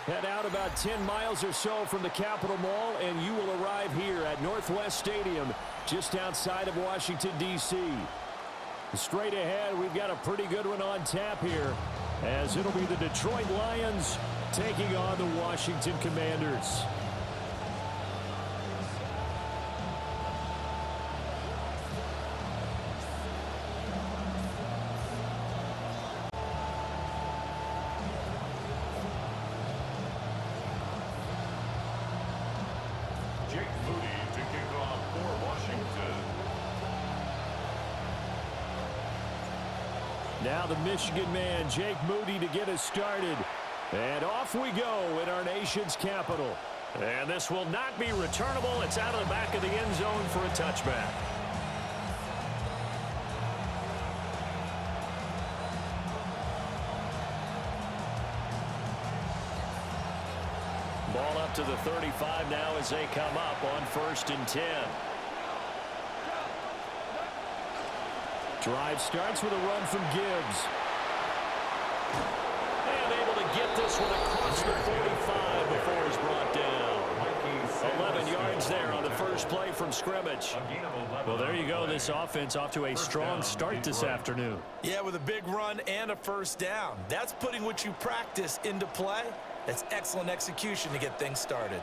Head out about 10 miles or so from the Capitol Mall, and you will arrive here at Northwest Stadium, just outside of Washington, D.C. Straight ahead, we've got a pretty good one on tap here, as it'll be the Detroit Lions taking on the Washington Commanders. Now the Michigan man, Jake Moody, to get us started. And off we go in our nation's capital. And this will not be returnable. It's out of the back of the end zone for a touchback. Ball up to the 35 now as they come up on 1st and 10. Drive starts with a run from Gibbs. And able to get this one across the 45 before he's brought down. 11 yards there on the first play from scrimmage. Well, there you go. This offense off to a strong start this afternoon. Yeah, with a big run and a first down. That's putting what you practice into play. That's excellent execution to get things started.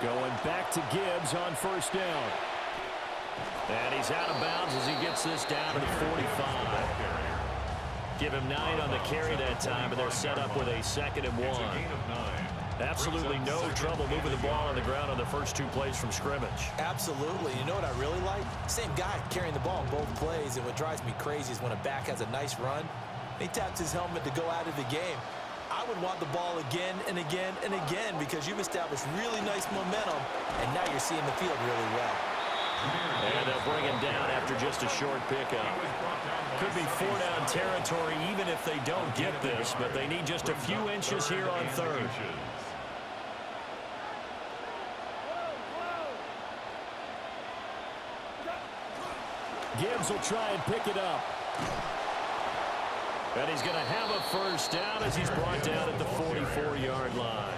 Going back to Gibbs on 1st down. And he's out of bounds as he gets this down to the 45. Give him 9 on the carry that time, and they're set up with a 2nd and 1. Absolutely no trouble moving the ball on the ground on the first 2 plays from scrimmage. Absolutely. You know what I really like? Same guy carrying the ball on both plays, and what drives me crazy is when a back has a nice run, he taps his helmet to go out of the game. I would want the ball again and again and again because you've established really nice momentum, and now you're seeing the field really well. And they'll bring him down after just a short pickup. Could be 4-down territory even if they don't get this, but they need just a few inches here on 3rd. Gibbs will try and pick it up. And he's going to have a first down as he's brought down at the 44-yard line.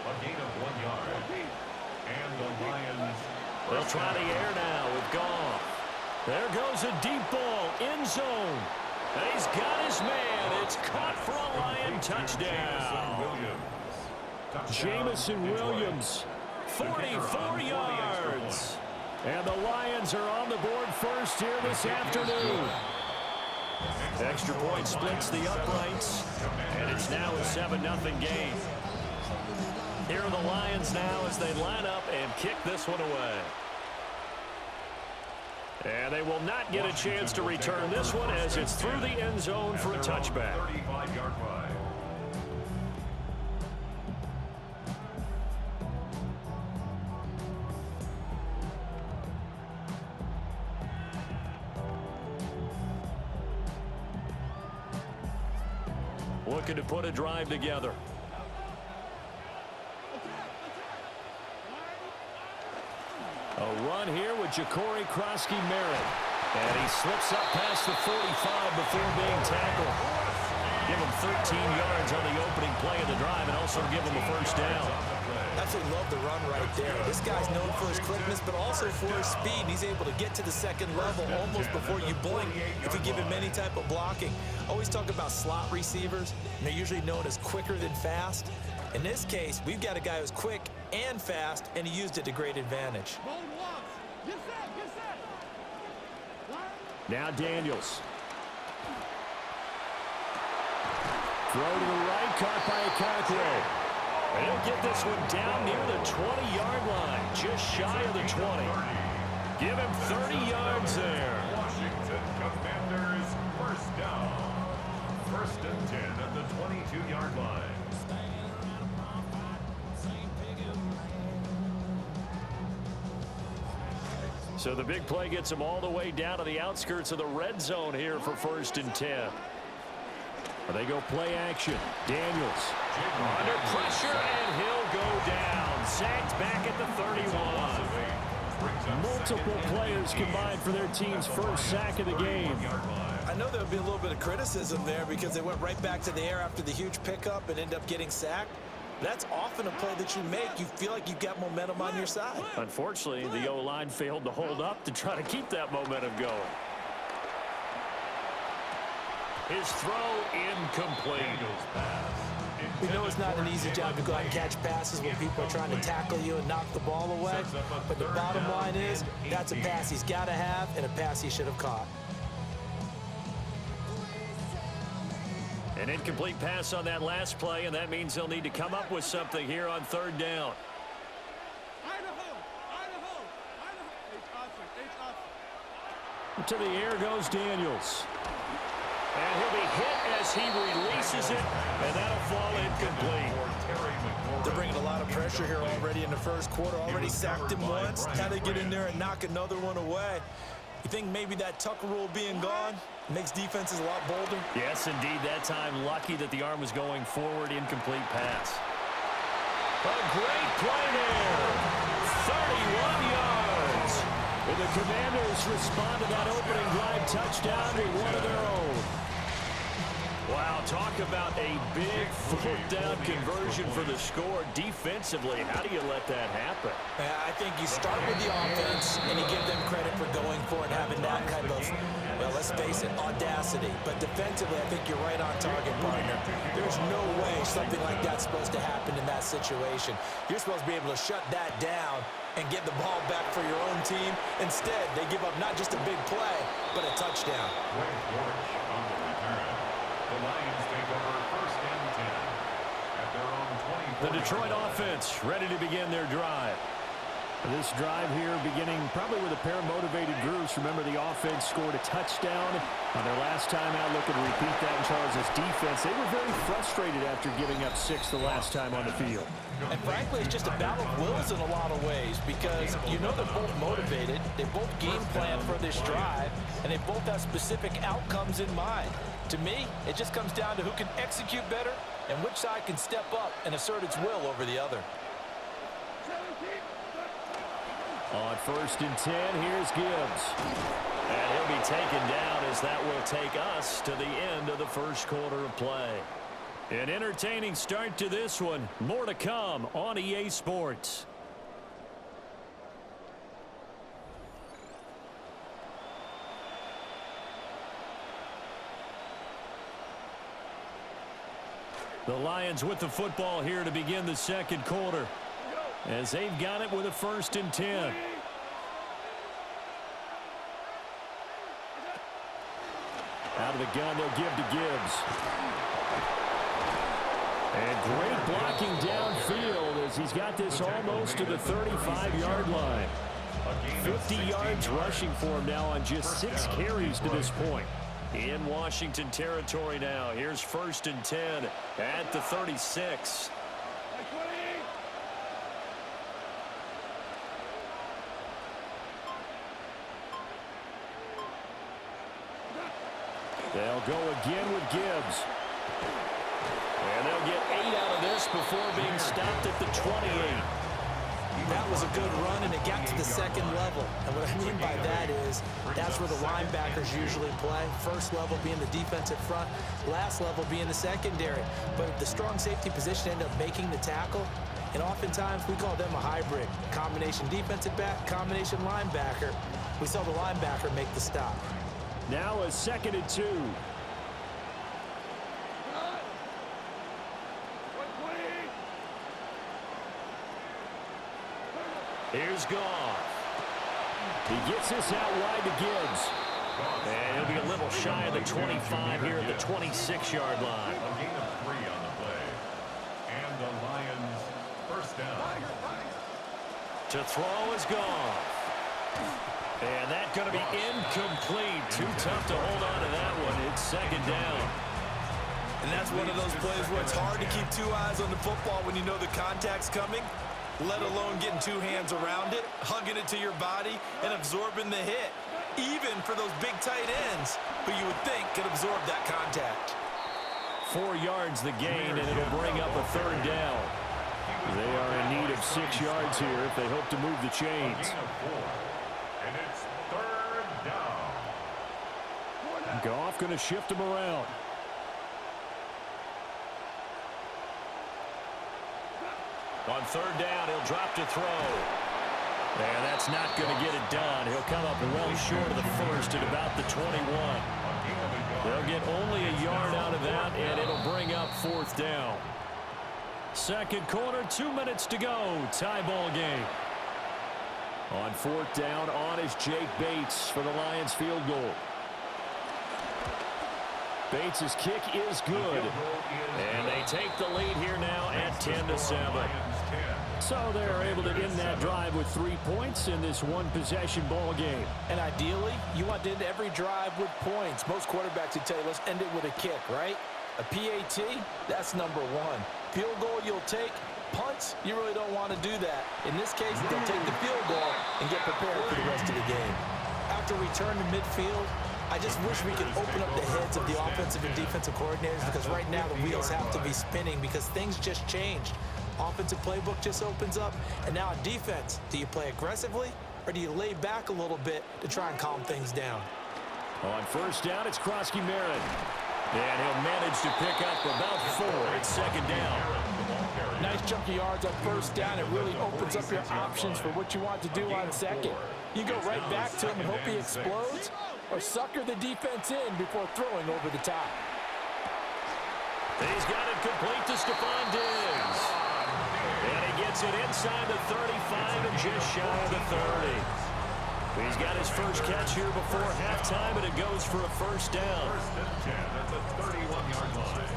A gain of 1 yard. And the Lions. They'll try the air now with Goff. There goes a deep ball, end zone. And he's got his man. It's caught for a Lion touchdown. Jamison Williams, 44 yards. And the Lions are on the board first here this afternoon. Extra point splits the uprights, and it's now a 7-0 game. Here are the Lions now as they line up and kick this one away. And they will not get a chance to return this one as it's through the end zone for a touchback. 35-yard line. Looking to put a drive together. A run here with Ja'Cory Krosky-Merritt. And he slips up past the 45 before being tackled. Give him 13 yards on the opening play of the drive and also give him a first down. Absolutely love the run right there. This guy's known for his quickness, but also for his speed. He's able to get to the 2nd level almost before you blink if you give him any type of blocking. Always talk about slot receivers, and they're usually known as quicker than fast. In this case, we've got a guy who's quick and fast, and he used it to great advantage. Now Daniels. Throw to the right, caught by Okonkwo. And he'll get this one down near the 20-yard line, just shy of the 20. Give him 30 yards there. Washington Commanders first down. 1st and 10 at the 22-yard line. So the big play gets him all the way down to the outskirts of the red zone here for 1st and 10. They go play action. Daniels under pressure, and he'll go down. Sacked back at the 31. Multiple players combined for their team's first sack of the game. I know there would be a little bit of criticism there because they went right back to the air after the huge pickup and end up getting sacked. That's often a play that you make. You feel like you've got momentum on your side. Unfortunately, the O-line failed to hold up to try to keep that momentum going. His throw incomplete. We know it's not an easy job to go out and catch passes when people are trying to tackle you and knock the ball away. But the bottom line is, that's a pass he's got to have and a pass he should have caught. An incomplete pass on that last play, and that means they'll need to come up with something here on third down. To the air goes Daniels. And he'll be hit as he releases it, and that'll fall incomplete. They're bringing a lot of pressure here already in the first quarter. Already sacked him once. Now they get in there and knock another one away. You think maybe that Tucker rule being gone makes defenses a lot bolder? Yes, indeed. That time, lucky that the arm was going forward. Incomplete pass. A great play there. 31 yards. And the Commanders respond to that opening drive touchdown with one of their own. Wow, talk about a big fourth down conversion for the score. Defensively, how do you let that happen? I think you start with the offense and you give them credit for going for it, having that type of, well, let's face it, audacity. But defensively, I think you're right on target, partner. There's no way something like that's supposed to happen in that situation. You're supposed to be able to shut that down and get the ball back for your own team. Instead, they give up not just a big play, but a touchdown. The Lions take over first and 10 at their own 20. The Detroit offense ready to begin their drive. This drive here beginning probably with a pair of motivated groups. Remember, the offense scored a touchdown on their last time out. Looking to repeat that in Charles' defense. They were very frustrated after giving up 6 the last time on the field. And frankly, it's just a battle of wills in a lot of ways because you know they're both motivated. They both game plan for this drive, and they both have specific outcomes in mind. To me, it just comes down to who can execute better and which side can step up and assert its will over the other. On first and 10, here's Gibbs. And he'll be taken down as that will take us to the end of the first quarter of play. An entertaining start to this one. More to come on EA Sports. The Lions with the football here to begin the second quarter, as they've got it with a first and 10. Out of the gun, they'll give to Gibbs. And great blocking downfield as he's got this almost to the 35-yard line. 50 yards rushing for him now on just 6 carries to this point. In Washington territory now. Here's first and 10 at the 36. They'll go again with Gibbs. And they'll get 8 out of this before being stopped at the 28. That was a good run, and it got to the second level. And what I mean by that is that's where the linebackers usually play. First level being the defensive front, last level being the secondary. But the strong safety position ended up making the tackle, and oftentimes we call them a hybrid. Combination defensive back, combination linebacker. We saw the linebacker make the stop. Now a second and 2. Here's Goff. He gets this out wide to Gibbs. And he'll be a little shy of the 25 here at the 26-yard line. A gain of 3 on the play. And the Lions first down. To throw is Goff. And that's going to be incomplete. Too tough to hold on to that one. It's second down. And that's one of those plays where it's hard to keep 2 eyes on the football when you know the contact's coming, let alone getting 2 hands around it, hugging it to your body, and absorbing the hit, even for those big tight ends who you would think could absorb that contact. 4 yards the gain, and it'll bring up a third down. They are in need of 6 yards here if they hope to move the chains. And it's third down. Goff going to shift him around. On third down, he'll drop to throw. And that's not going to get it done. He'll come up well short of the first at about the 21. They'll get only a yard out of that, and it'll bring up fourth down. Second quarter, 2 minutes to go. Tie ball game. On fourth down, on is Jake Bates for the Lions field goal. Bates' kick is good. And they take the lead here now at 10-7. So they're able to end that drive with 3 points in this one-possession ball game. And ideally, you want to end every drive with points. Most quarterbacks would tell you, let's end it with a kick, right? A PAT, that's number one. Field goal you'll take. Punts, you really don't want to do that. In this case, they'll take the field goal and get prepared for the rest of the game. After return to midfield, I just wish we could open up the heads of the offensive and defensive coordinators, because right now the wheels have to be spinning because things just changed. Offensive playbook just opens up, and now on defense, do you play aggressively or do you lay back a little bit to try and calm things down? On first down, it's Krosky-Merritt. And he'll manage to pick up about 4. It's second down. Nice chunky yards on first down. It really opens up your options for what you want to do on second. You go right back to him and hope he explodes, or sucker the defense in before throwing over the top. He's got it complete to Stephon Diggs. And he gets it inside the 35 and just shy of the 30. He's got his first catch here before halftime, and it goes for a first down. First and 10 at the 31-yard line.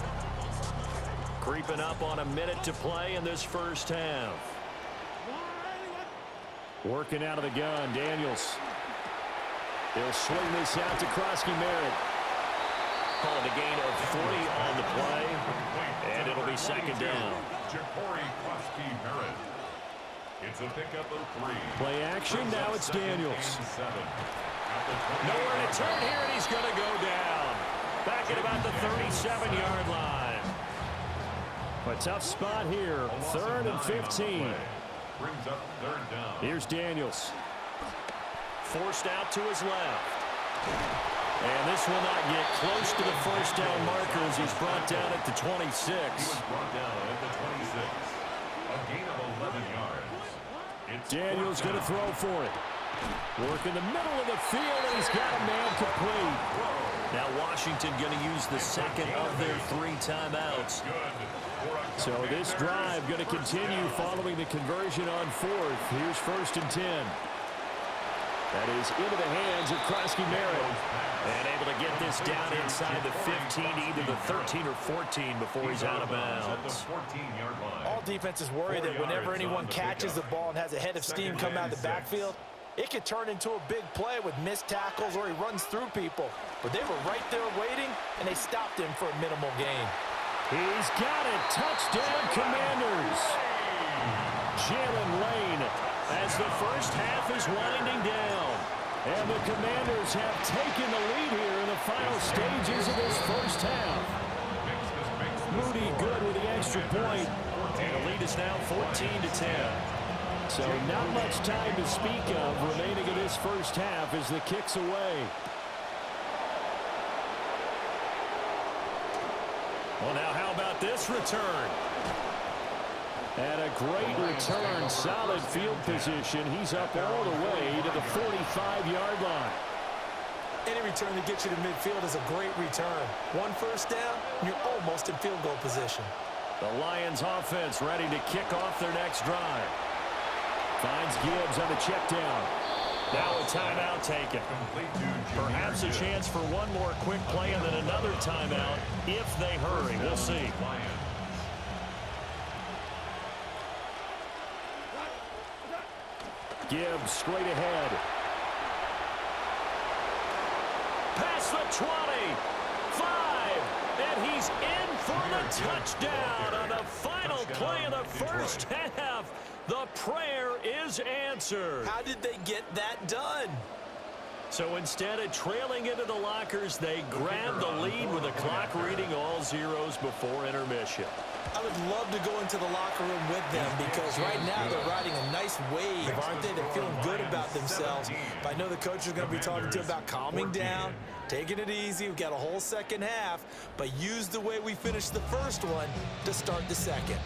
Creeping up on a minute to play in this first half. Working out of the gun, Daniels. He'll swing this out to Krosky-Merritt. Calling a gain of 40 on the play, and it'll be second down. It's a pickup of 3. Play action, now it's Daniels. Nowhere to turn here, and he's going to go down. Back at about the 37-yard line. A tough spot here, 3rd and 15. Brings up third down. Here's Daniels. Forced out to his left. And this will not get close to the first down marker as he's brought down at the 26. He was brought down at the 26. A gain of 11 yards. Daniels going to throw for it. Work in the middle of the field, and he's got a man complete. Now Washington going to use the second of their 3 timeouts. So this drive going to continue following the conversion on 4th. Here's 1st and 10. That is into the hands of Krosky-Merritt. And able to get this down inside the 15, either the 13 or 14 before he's out of bounds. All defenses worry that whenever anyone catches the ball and has a head of steam come out of the backfield, it could turn into a big play with missed tackles or he runs through people. But they were right there waiting, and they stopped him for a minimal gain. He's got it. Touchdown, Commanders. Jalen Lane as the first half is winding down. And the Commanders have taken the lead here in the final stages of this first half. Moody good with the extra point. And the lead is now 14-10. So not much time to speak of remaining in this first half as the kick's away. Well, now how about this return? And a great return, solid field position. He's up all the way to the 45-yard line. Any return that gets you to midfield is a great return. 1 first down, you're almost in field goal position. The Lions offense ready to kick off their next drive. Finds Gibbs on the check down. Now a timeout taken. Perhaps a chance for one more quick play and then another timeout if they hurry. We'll see. Gibbs straight ahead. Past the 20. 5. And he's in for the touchdown on the final play of the first half. The prayer is answered. How did they get that done? So instead of trailing into the lockers, they grab the lead with the clock reading all zeros before intermission. I would love to go into the locker room with them because right now they're riding a nice wave, aren't they? They're feeling good about themselves. But I know the coach is going to be talking to them about calming down, taking it easy. We've got a whole second half, but use the way we finished the first one to start the second.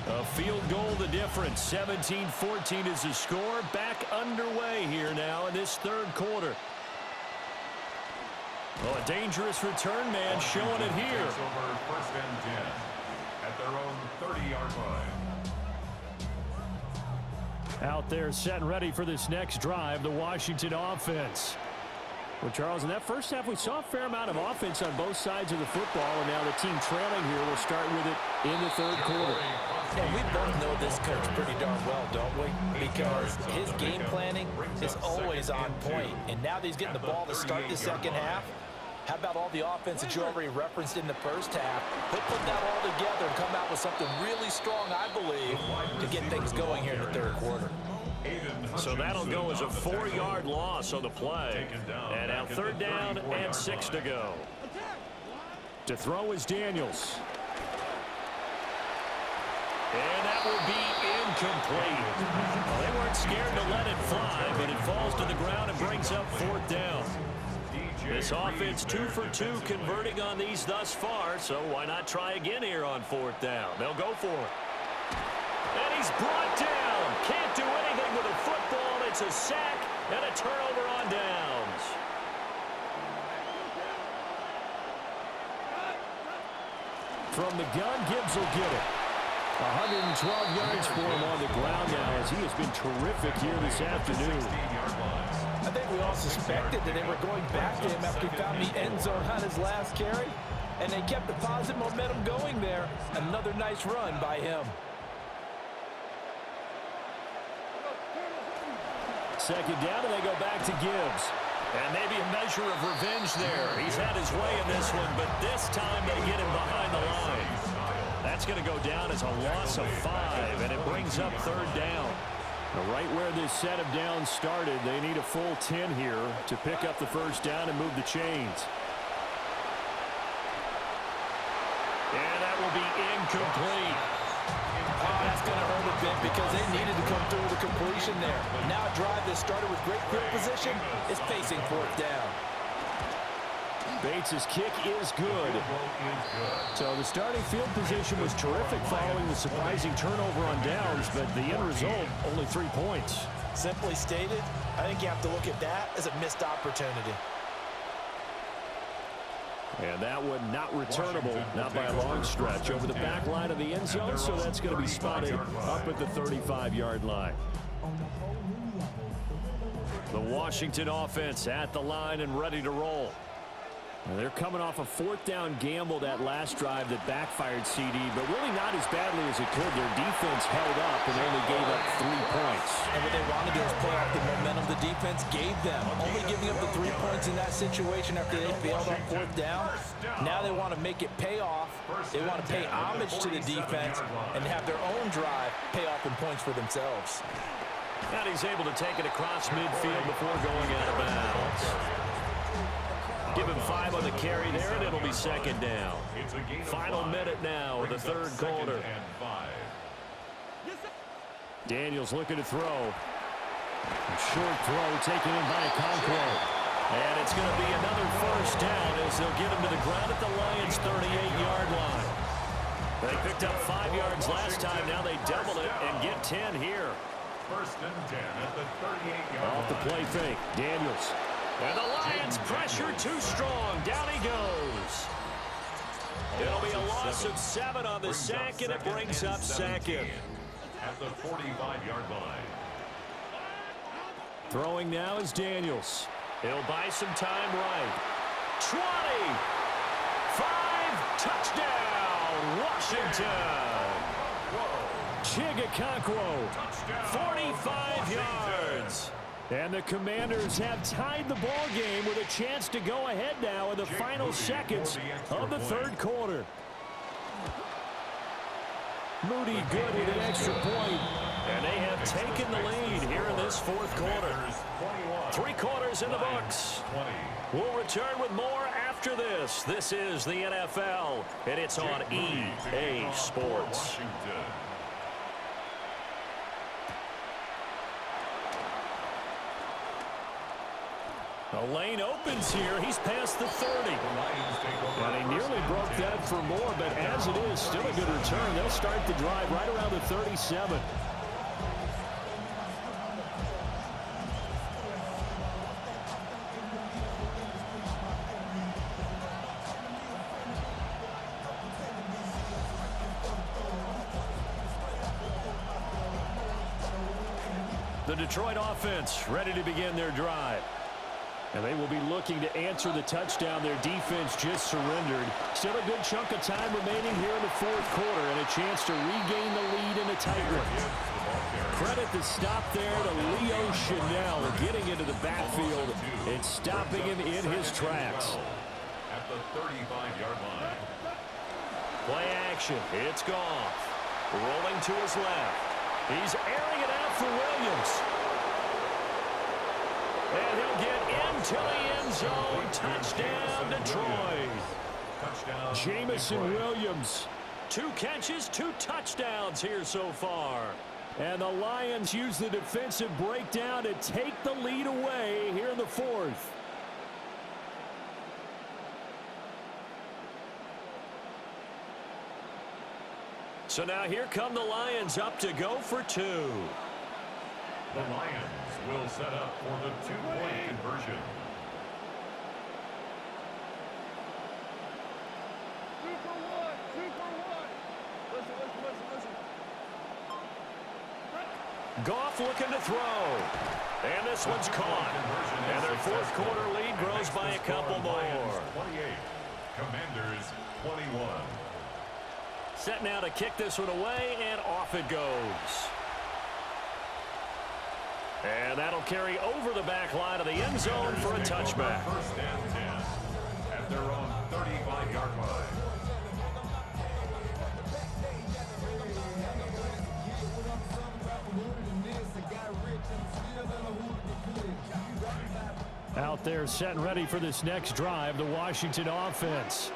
A field goal the difference. 17-14 is the score. Back underway here now in this third quarter. Oh, a dangerous return man showing it here. Over first and 10 at their own 30-yard line. Out there set and ready for this next drive, the Washington offense. Well, Charles, in that first half, we saw a fair amount of offense on both sides of the football, and now the team trailing here will start with it in the third quarter. And we both know this coach pretty darn well, don't we? Because his game planning is always on point. And now that he's getting the ball to start the second half, how about all the offense that you already referenced in the first half? He'll put that all together and come out with something really strong, I believe, to get things going here in the third quarter. So that'll go as a 4-yard loss on the play. And now third down and 6 to go. To throw is Daniels. And that will be incomplete. Well, they weren't scared to let it fly, but it falls to the ground and brings up fourth down. This offense 2 for 2 converting on these thus far, so why not try again here on fourth down? They'll go for it. And he's brought down. Can't do anything with a football. It's a sack and a turnover on downs. From the gun, Gibbs will get it. 112 yards for him on the ground now as he has been terrific here this afternoon. I think we all suspected that they were going back to him after he found the end zone on his last carry, and they kept the positive momentum going there. Another nice run by him. Second down, and they go back to Gibbs. And maybe a measure of revenge there. He's had his way in this one, but this time they get him behind the line. That's going to go down as a loss of 5, and it brings up third down. Right where this set of downs started, they need a full 10 here to pick up the first down and move the chains. And that will be incomplete. Oh, that's going to hurt a bit because they needed to come through with a completion there. Now a drive that started with great field position is facing fourth down. Bates' kick is good. So the starting field position was terrific following the surprising turnover on downs, but the end result, only 3 points. Simply stated, I think you have to look at that as a missed opportunity. And that one not returnable, not by a long stretch, over the back line of the end zone, so that's going to be spotted up at the 35-yard line. The Washington offense at the line and ready to roll. And they're coming off a fourth down gamble that last drive that backfired CD, but really not as badly as it could. Their defense held up and only gave up 3 points. And what they wanted to do is play off the momentum the defense gave them. Only giving up the 3 points in that situation after they failed on fourth down. Now they want to make it pay off. They want to pay homage to the defense and have their own drive pay off in points for themselves. And he's able to take it across midfield before going out of bounds. Give him 5 on the carry there, and it'll be second down. Final minute now of the third quarter. Daniels looking to throw. Short throw taken in by Okonkwo. And it's going to be another first down as they'll get him to the ground at the Lions' 38-yard line. They picked up 5 yards last time. Now they double it and get 10 here. First and 10 at the 38-yard line. Off the play fake, Daniels. And the Lions pressure too strong. Down he goes. It'll be a loss of 7 on the sack, and it brings up second. At the 45-yard line. Throwing now is Daniels. He'll buy some time right. 20. 5. Touchdown, Washington. Chigakonkwo, 45 yards. And the Commanders have tied the ball game with a chance to go ahead now in the final seconds of the third quarter. Moody good with an extra point. And they have taken the lead here in this fourth quarter. 3 quarters in the books. We'll return with more after this. This is the NFL, and it's on EA Sports. The lane opens here. He's past the 30. And he nearly broke that for more, but as it is, still a good return. They'll start the drive right around the 37. The Detroit offense ready to begin their drive. And they will be looking to answer the touchdown their defense just surrendered. Still a good chunk of time remaining here in the fourth quarter and a chance to regain the lead in a tight one. Credit the stop there to Leo Chanel getting into the backfield and stopping him in his tracks. At the 35-yard line. Play action. It's Goff. Rolling to his left. He's airing it out for Williams. And he'll get into the end zone. Touchdown, Detroit. Touchdown. Jamison Williams. 2 catches, 2 touchdowns here so far. And the Lions use the defensive breakdown to take the lead away here in the fourth. So now here come the Lions up to go for 2. The Lions will set up for the 2-point conversion. Goff looking to throw. And this one's caught. And their fourth quarter lead grows by a couple more. 28. Commanders 21. Set now to kick this one away, and off it goes. And that'll carry over the back line of the end zone for a touchback. First and 10 at their own 35-yard line. Out there set and ready for this next drive, the Washington offense.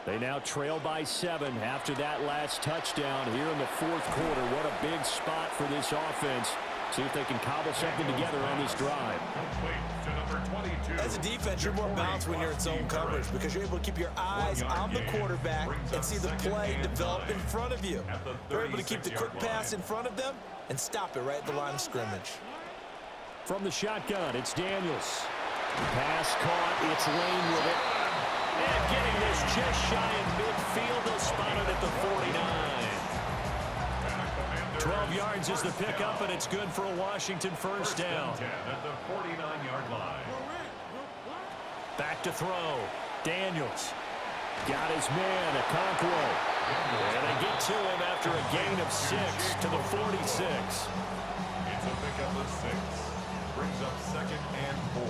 They now trail by 7 after that last touchdown here in the fourth quarter. What a big spot for this offense. See if they can cobble something together on this drive. As a defense, you're more balanced when you're in zone coverage because you're able to keep your eyes on the quarterback and see the play develop in front of you. You're able to keep the quick pass in front of them and stop it right at the line of scrimmage. From the shotgun, it's Daniels. Pass caught. It's Lane with it. And getting this just shy in midfield. They'll spot it at the 49. 12 yards is the pickup, and it's good for a Washington first down. At the 49-yard line. Back to throw. Daniels. Got his man, Okonkwo. And they get to him after a gain of 6 to the 46. It's a pickup of 6. Brings up 2nd and 4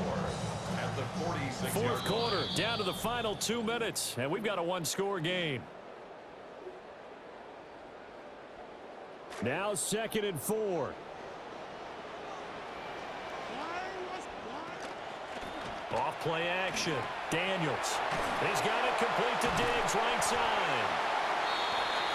at the 46-yard line. Fourth quarter, down to the final 2 minutes, and we've got a 1-score game. Now 2nd and 4. Off play action. Daniels. He's got it complete to Diggs, right side.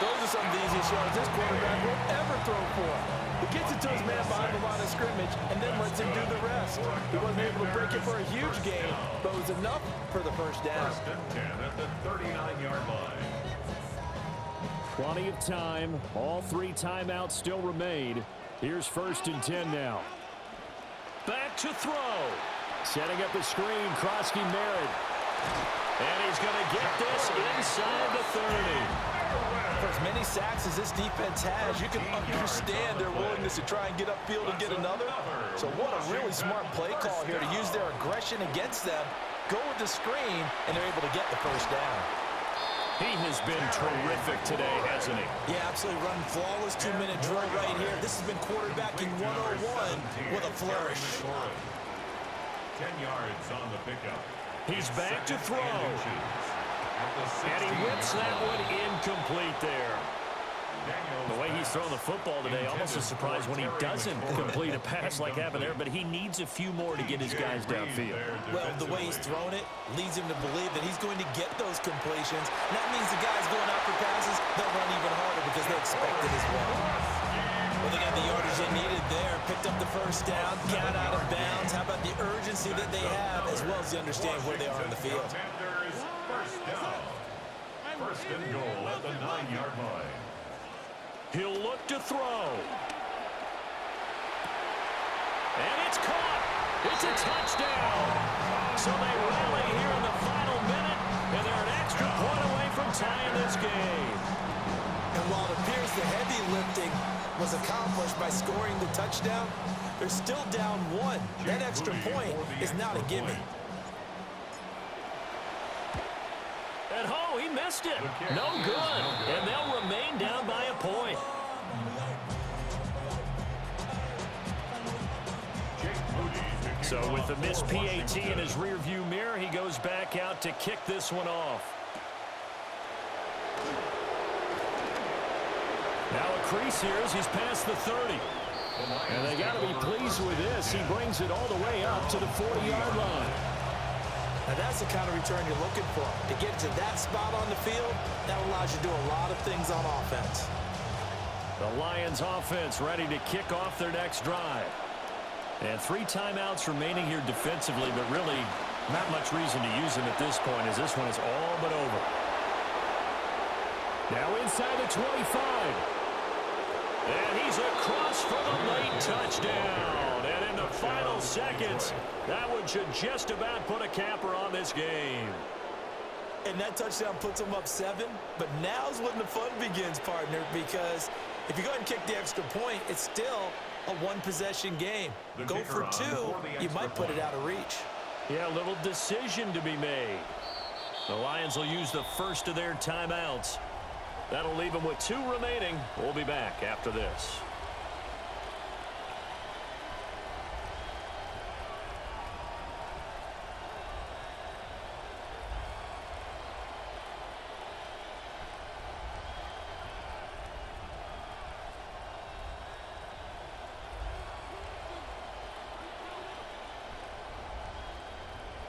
Those are some of the easiest yards this quarterback will ever throw for. He gets it to his man behind the line of scrimmage and then lets him do the rest. He wasn't able to break it for a huge gain, but it was enough for the first down. First and 10 at the 39-yard line. Plenty of time. All 3 timeouts still remain. Here's 1st and 10 now. Back to throw. Setting up the screen, Krosky Merritt. And he's going to get this inside the 30. For as many sacks as this defense has, you can understand their willingness to try and get upfield and get another. So what a really smart play call here to use their aggression against them, go with the screen, and they're able to get the first down. He has been terrific today, hasn't he? Yeah, absolutely. Running flawless 2-minute drill right here. This has been quarterbacking 101 with a flourish. 10 yards on the pickup. He's back to throw. And he whips that one incomplete there. The way he's throwing the football today, almost a surprise when he doesn't complete a pass like happened there, but he needs a few more to get his guys downfield. Well, the way he's thrown it leads him to believe that he's going to get those completions. And that means the guys going out for passes, they'll run even harder because they expect it as well. Well, they got the yardage they needed there, picked up the first down, got out of bounds. How about the urgency that they have as well as the understanding where they are on the field? First down. First and goal at the 9-yard line. He'll look to throw. And it's caught. It's a touchdown. So they rally here in the final minute, and they're an extra point away from tying this game. And while it appears the heavy lifting was accomplished by scoring the touchdown, they're still down one. That extra point is not a gimme. And oh, he missed it. No good. And they'll remain down by a point. So with the missed PAT in his rearview mirror, he goes back out to kick this one off. Now a crease here as he's past the 30. And they got to be pleased with this. He brings it all the way up to the 40-yard line. Now that's the kind of return you're looking for. To get to that spot on the field, that allows you to do a lot of things on offense. The Lions offense ready to kick off their next drive. And 3 timeouts remaining here defensively, but really not much reason to use them at this point as this one is all but over. Now inside the 25. And he's across for the late touchdown. And in the final seconds, that one should just about put a capper on this game. And that touchdown puts them up 7. But now's when the fun begins, partner, because if you go ahead and kick the extra point, it's still a one-possession game. Go for 2, you might put it out of reach. Yeah, a little decision to be made. The Lions will use the first of their timeouts. That'll leave them with 2 remaining. We'll be back after this.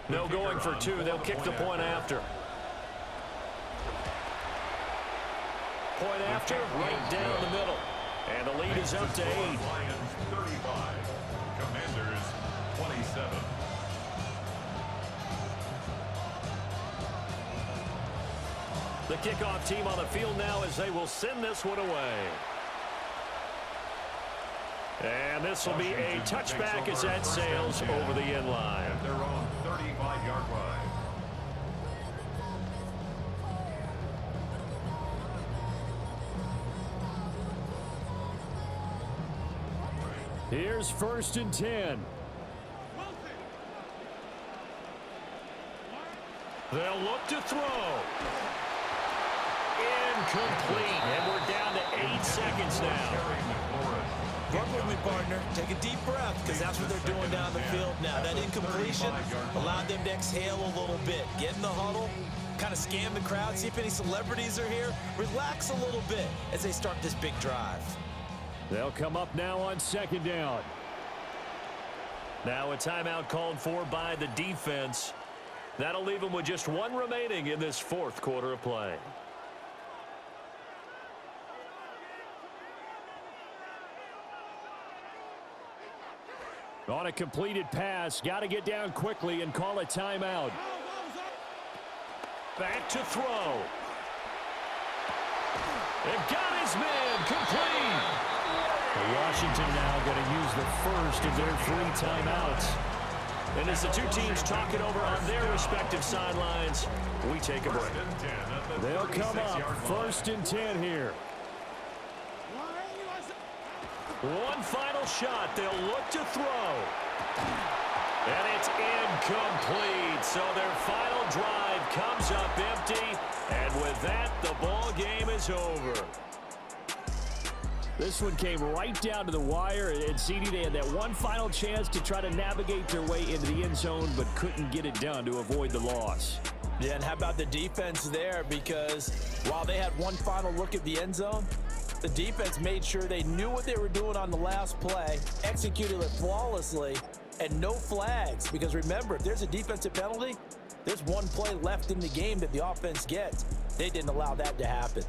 No going for 2. They'll kick the point after. Point after, right down the middle. And the lead is up to 8. Lions 35. Commanders 27. The kickoff team on the field now as they will send this one away. And this will be a touchback as that sails over the end line. At their own 35-yard line. Here's 1st and 10. They'll look to throw. Incomplete. And we're down to 8 seconds now. Work with me, partner. Take a deep breath, because that's what they're doing down the field now. That incompletion allowed them to exhale a little bit. Get in the huddle, kind of scan the crowd, see if any celebrities are here. Relax a little bit as they start this big drive. They'll come up now on 2nd down. Now a timeout called for by the defense. That'll leave them with just 1 remaining in this 4th quarter of play. On a completed pass, got to get down quickly and call a timeout. Back to throw. And got his man complete. Washington now going to use the first of their 3 timeouts. And as the 2 teams talk it over on their respective sidelines, we take a break. They'll come up 1st and 10 here. One final shot. They'll look to throw. And it's incomplete. So their final drive comes up empty, and with that, the ball game is over. This one came right down to the wire, and CD, they had that one final chance to try to navigate their way into the end zone, but couldn't get it done to avoid the loss. Yeah, and how about the defense there? Because while they had one final look at the end zone, the defense made sure they knew what they were doing on the last play, executed it flawlessly, and no flags. Because remember, if there's a defensive penalty, there's one play left in the game that the offense gets. They didn't allow that to happen.